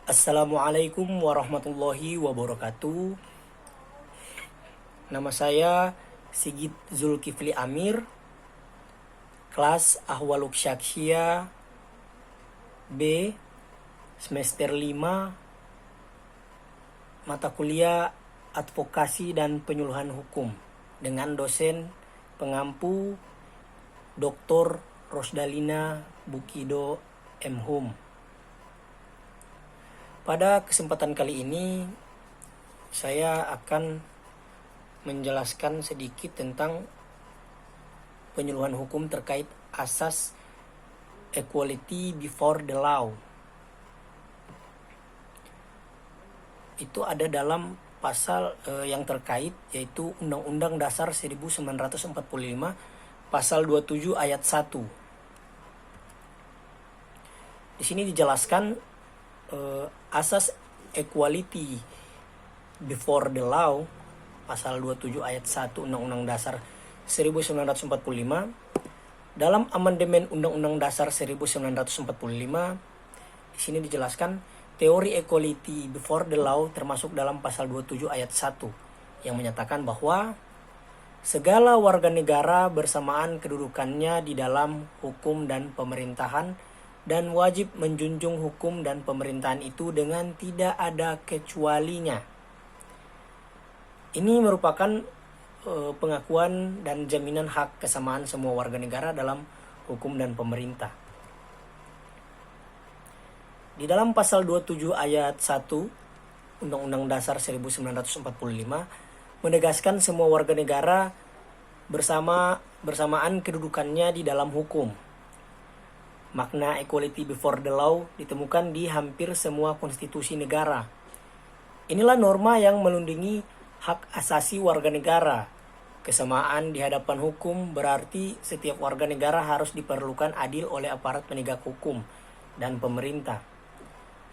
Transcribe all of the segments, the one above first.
Assalamualaikum warahmatullahi wabarakatuh. Nama saya Sigit Zulkifli Amir, kelas Ahwaluk Syakhsiyah B, semester 5, mata kuliah Advokasi dan Penyuluhan Hukum dengan dosen pengampu Dr. Rosdalina Bukido M. Hum. Pada kesempatan kali ini saya akan menjelaskan sedikit tentang penyuluhan hukum terkait asas equality before the law. Itu ada dalam pasal yang terkait, yaitu Undang-Undang Dasar 1945 pasal 27 ayat 1. Di sini dijelaskan asas equality before the law pasal 27 ayat 1 Undang-Undang Dasar 1945 dalam amandemen Undang-Undang Dasar 1945. Di sini dijelaskan teori equality before the law termasuk dalam pasal 27 ayat 1 yang menyatakan bahwa segala warga negara bersamaan kedudukannya di dalam hukum dan pemerintahan dan wajib menjunjung hukum dan pemerintahan itu dengan tidak ada kecualinya. Ini merupakan pengakuan dan jaminan hak kesamaan semua warga negara dalam hukum dan pemerintah. Di dalam pasal 27 ayat 1 Undang-Undang Dasar 1945 menegaskan semua warga negara bersamaan kedudukannya di dalam hukum. Makna equality before the law ditemukan di hampir semua konstitusi negara. Inilah norma yang melindungi hak asasi warga negara. Kesamaan di hadapan hukum berarti setiap warga negara harus diperlukan adil oleh aparat penegak hukum dan pemerintah.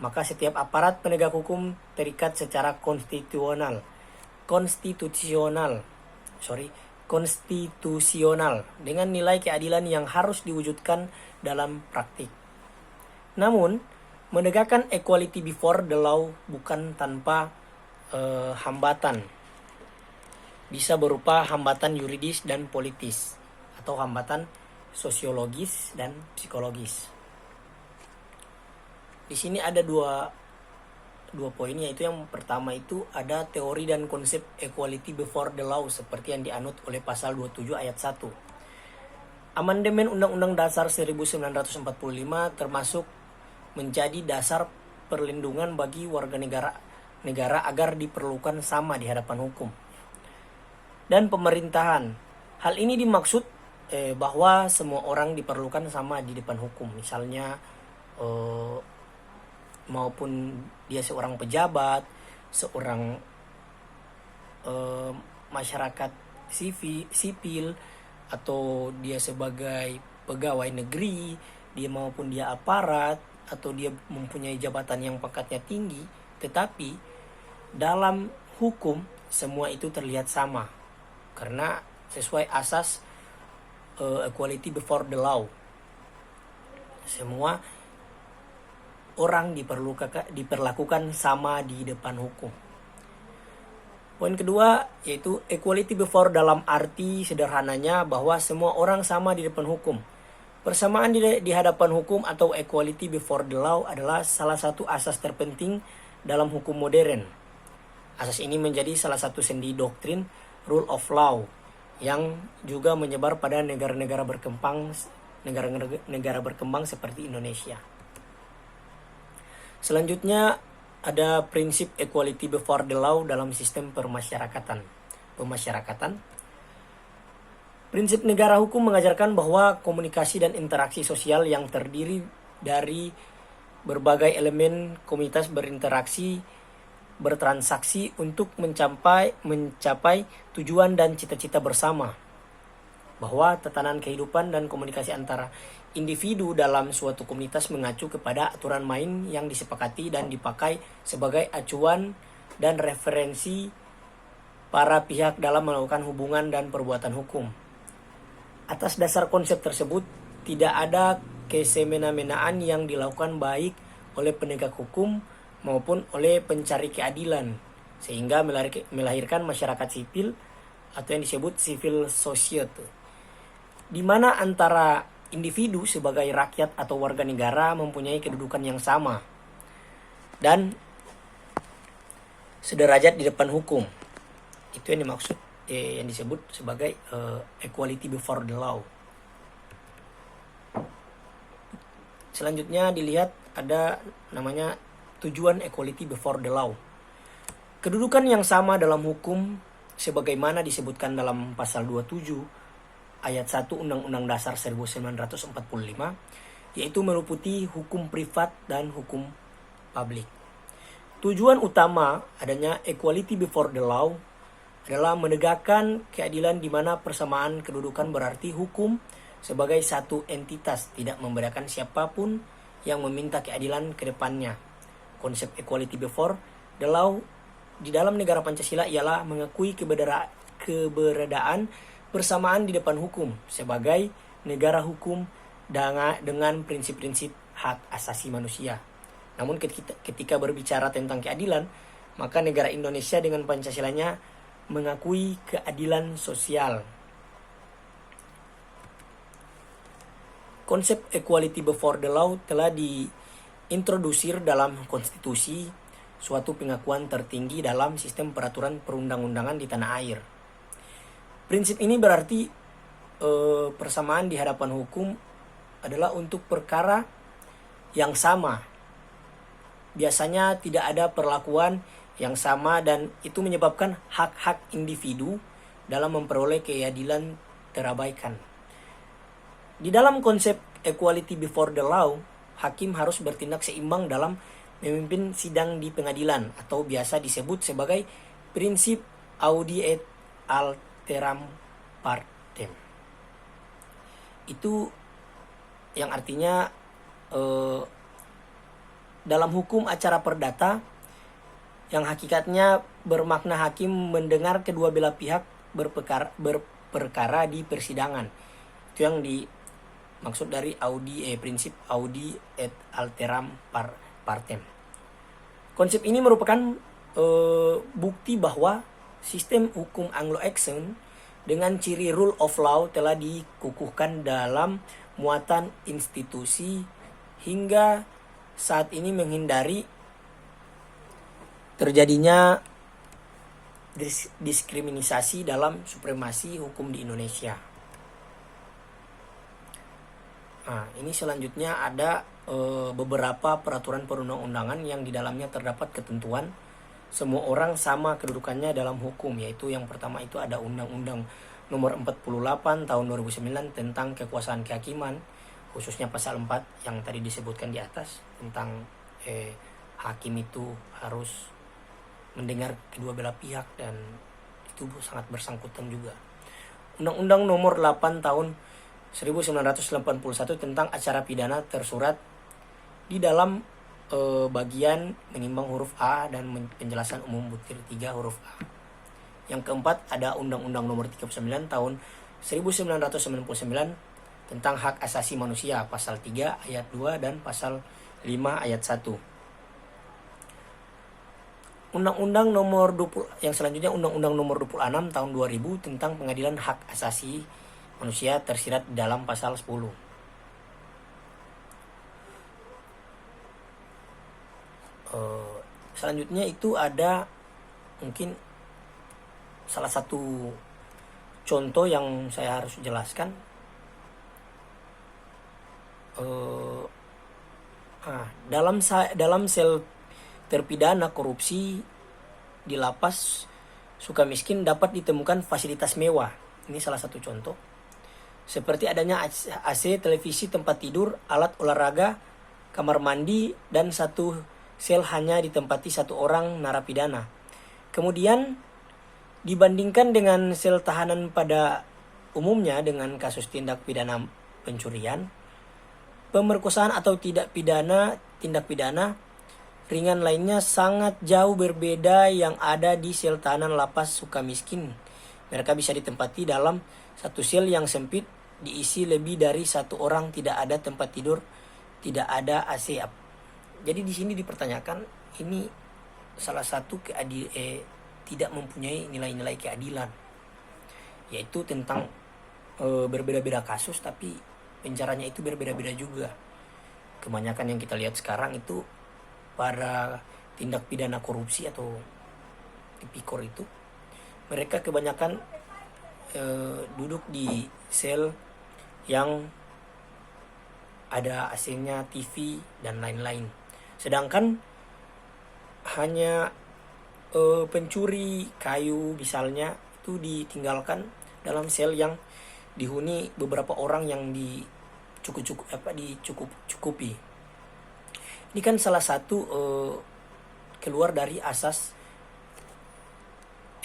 Maka setiap aparat penegak hukum terikat secara konstitusional dengan nilai keadilan yang harus diwujudkan dalam praktik. Namun, menegakkan equality before the law bukan tanpa hambatan. Bisa berupa hambatan yuridis dan politis atau hambatan sosiologis dan psikologis. Di sini ada dua poin, yaitu yang pertama itu ada teori dan konsep equality before the law seperti yang dianut oleh pasal 27 ayat 1. Amandemen Undang-Undang Dasar 1945 termasuk menjadi dasar perlindungan bagi warga negara agar diperlukan sama di hadapan hukum dan pemerintahan. Hal ini dimaksud bahwa semua orang diperlukan sama di depan hukum. Misalnya maupun dia seorang pejabat, seorang masyarakat sipil, atau dia sebagai pegawai negeri, dia maupun dia aparat, atau dia mempunyai jabatan yang pangkatnya tinggi, tetapi dalam hukum semua itu terlihat sama karena sesuai asas equality before the law. Semua orang diperlakukan sama di depan hukum. Poin kedua yaitu equality before dalam arti sederhananya bahwa semua orang sama di depan hukum. Persamaan di hadapan hukum atau equality before the law adalah salah satu asas terpenting dalam hukum modern. Asas ini menjadi salah satu sendi doktrin rule of law yang juga menyebar pada negara-negara berkembang seperti Indonesia. Selanjutnya ada prinsip equality before the law dalam sistem pemasyarakatan. Prinsip negara hukum mengajarkan bahwa komunikasi dan interaksi sosial yang terdiri dari berbagai elemen komunitas bertransaksi untuk mencapai tujuan dan cita-cita bersama. Bahwa tatanan kehidupan dan komunikasi antara individu dalam suatu komunitas mengacu kepada aturan main yang disepakati dan dipakai sebagai acuan dan referensi para pihak dalam melakukan hubungan dan perbuatan hukum. Atas dasar konsep tersebut, tidak ada kesemena-menaan yang dilakukan baik oleh penegak hukum maupun oleh pencari keadilan, sehingga melahirkan masyarakat sipil atau yang disebut civil society, di mana antara individu sebagai rakyat atau warga negara mempunyai kedudukan yang sama dan sederajat di depan hukum. Itu yang dimaksud yang disebut sebagai equality before the law. Selanjutnya dilihat ada namanya tujuan equality before the law. Kedudukan yang sama dalam hukum sebagaimana disebutkan dalam pasal 27 ayat 1 Undang-Undang Dasar 1945, yaitu meliputi hukum privat dan hukum publik. Tujuan utama adanya equality before the law adalah menegakkan keadilan di mana persamaan kedudukan berarti hukum sebagai satu entitas tidak membedakan siapapun yang meminta keadilan ke depannya. Konsep equality before the law di dalam negara Pancasila ialah mengakui keberadaan persamaan di depan hukum sebagai negara hukum dengan prinsip-prinsip hak asasi manusia. Namun ketika berbicara tentang keadilan, maka negara Indonesia dengan Pancasilanya mengakui keadilan sosial. Konsep equality before the law telah diintrodusir dalam konstitusi, suatu pengakuan tertinggi dalam sistem peraturan perundang-undangan di tanah air. Prinsip ini berarti persamaan di hadapan hukum adalah untuk perkara yang sama. Biasanya tidak ada perlakuan yang sama dan itu menyebabkan hak-hak individu dalam memperoleh keadilan terabaikan. Di dalam konsep equality before the law, hakim harus bertindak seimbang dalam memimpin sidang di pengadilan atau biasa disebut sebagai prinsip audi et alteram partem. Itu yang artinya dalam hukum acara perdata yang hakikatnya bermakna hakim mendengar kedua belah pihak berperkara di persidangan. Itu yang dimaksud dari prinsip audi et alteram partem. Konsep ini merupakan bukti bahwa sistem hukum Anglo-Saxon dengan ciri rule of law telah dikukuhkan dalam muatan institusi hingga saat ini menghindari terjadinya diskriminasi dalam supremasi hukum di Indonesia. Nah, ini selanjutnya ada beberapa peraturan perundang-undangan yang di dalamnya terdapat ketentuan semua orang sama kedudukannya dalam hukum, yaitu yang pertama itu ada Undang-Undang Nomor 48 Tahun 2009 tentang kekuasaan kehakiman, khususnya pasal 4 yang tadi disebutkan di atas tentang hakim itu harus mendengar kedua belah pihak dan itu sangat bersangkutan juga. Undang-Undang Nomor 8 Tahun 1981 tentang acara pidana tersurat di dalam bagian menimbang huruf A dan penjelasan umum butir 3 huruf A. Yang keempat ada Undang-Undang Nomor 39 Tahun 1999 tentang hak asasi manusia pasal 3 ayat 2 dan pasal 5 ayat 1. Undang-Undang Nomor 20 yang selanjutnya Undang-Undang Nomor 26 Tahun 2000 tentang pengadilan hak asasi manusia tersirat dalam pasal 10. Selanjutnya itu ada mungkin salah satu contoh yang saya harus jelaskan. Dalam sel terpidana korupsi di lapas Sukamiskin dapat ditemukan fasilitas mewah. Ini salah satu contoh. Seperti adanya AC, televisi, tempat tidur, alat olahraga, kamar mandi, dan satu sel hanya ditempati satu orang narapidana. Kemudian dibandingkan dengan sel tahanan pada umumnya dengan kasus tindak pidana pencurian, pemerkosaan atau tindak pidana ringan lainnya sangat jauh berbeda yang ada di sel tahanan lapas Sukamiskin. Mereka bisa ditempati dalam satu sel yang sempit, diisi lebih dari satu orang, tidak ada tempat tidur, tidak ada AC. Jadi di sini dipertanyakan, ini salah satu tidak mempunyai nilai-nilai keadilan, yaitu tentang berbeda-beda kasus tapi pencaranya itu berbeda-beda juga. Kebanyakan yang kita lihat sekarang itu para tindak pidana korupsi atau tipikor itu, mereka kebanyakan duduk di sel yang ada AC-nya, TV dan lain-lain. Sedangkan hanya pencuri kayu misalnya itu ditinggalkan dalam sel yang dihuni beberapa orang yang dicukupi. Ini kan salah satu keluar dari asas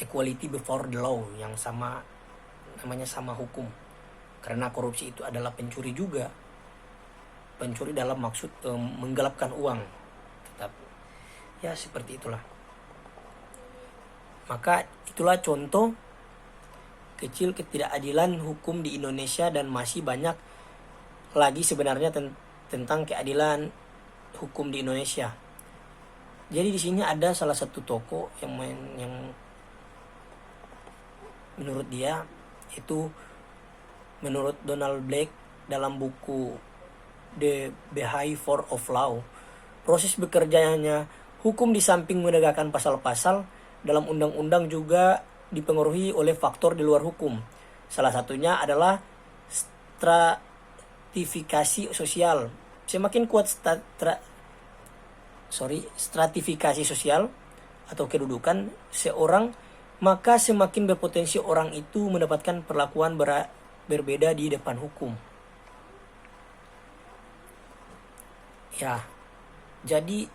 equality before the law, yang namanya sama hukum. Karena korupsi itu adalah pencuri juga, pencuri dalam maksud menggelapkan uang. Tetap ya seperti itulah. Maka itulah contoh kecil ketidakadilan hukum di Indonesia, dan masih banyak lagi sebenarnya tentang keadilan hukum di Indonesia. Jadi di sini ada salah satu tokoh yang menurut dia itu, menurut Donald Blake dalam buku The Behavior of Law, proses bekerjanya hukum di samping menegakkan pasal-pasal dalam undang-undang juga dipengaruhi oleh faktor di luar hukum. Salah satunya adalah stratifikasi sosial. Semakin kuat stratifikasi sosial atau kedudukan seorang, maka semakin berpotensi orang itu mendapatkan perlakuan berbeda di depan hukum. Ya, jadi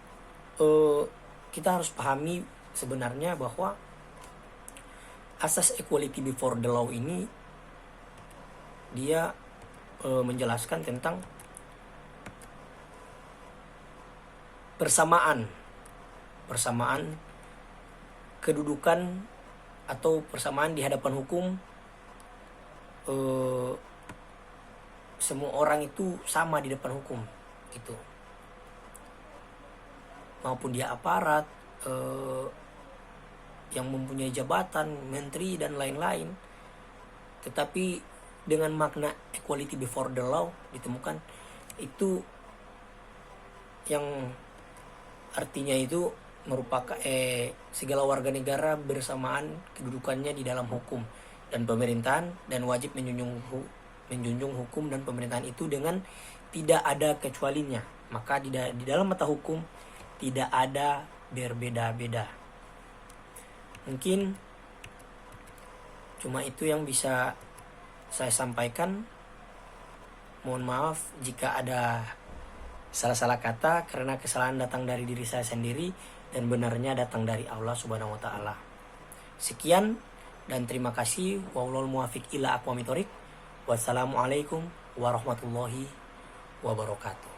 kita harus pahami sebenarnya bahwa asas equality before the law ini dia menjelaskan tentang persamaan kedudukan atau persamaan di hadapan hukum. Semua orang itu sama di depan hukum gitu, maupun dia aparat yang mempunyai jabatan, menteri dan lain-lain. Tetapi dengan makna equality before the law ditemukan itu, yang artinya itu merupakan segala warga negara bersamaan kedudukannya di dalam hukum dan pemerintahan, dan wajib menjunjung hukum dan pemerintahan itu dengan tidak ada kecualinya. Maka di dalam mata hukum tidak ada berbeda-beda. Mungkin cuma itu yang bisa saya sampaikan. Mohon maaf jika ada salah-salah kata, karena kesalahan datang dari diri saya sendiri dan benarnya datang dari Allah Subhanahu wa taala. Sekian dan terima kasih. Wallahul muwaffiq ila aqwamit thoriq. Wassalamualaikum warahmatullahi wabarakatuh.